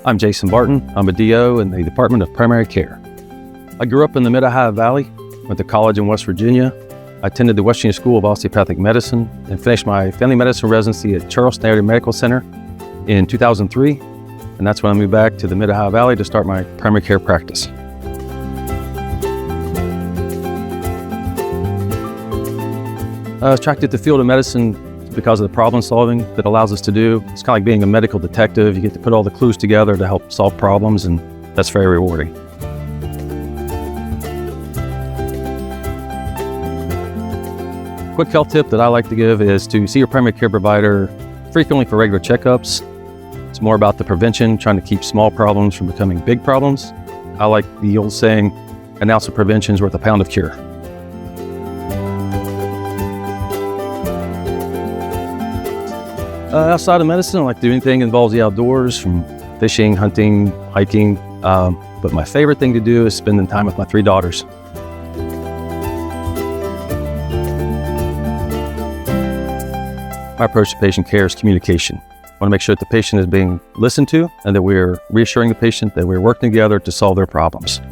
I'm Jason Barton. I'm a DO in the Department of Primary Care. I grew up in the Mid-Ohio Valley, went to college in West Virginia. I attended the West Virginia School of Osteopathic Medicine and finished my family medicine residency at Charleston Area Medical Center in 2003. And that's when I moved back to the Mid-Ohio Valley to start my primary care practice. I was attracted to the field of medicine because of the problem solving that allows us to do. It's kind of like being a medical detective. You get to put all the clues together to help solve problems, and that's very rewarding. Quick health tip that I like to give is to see your primary care provider frequently for regular checkups. It's more about the prevention, trying to keep small problems from becoming big problems. I like the old saying, an ounce of prevention is worth a pound of cure. Outside of medicine, I like to do anything that involves the outdoors, from fishing, hunting, hiking. But my favorite thing to do is spending time with my 3 daughters. My approach to patient care is communication. I want to make sure that the patient is being listened to and that we're reassuring the patient that we're working together to solve their problems.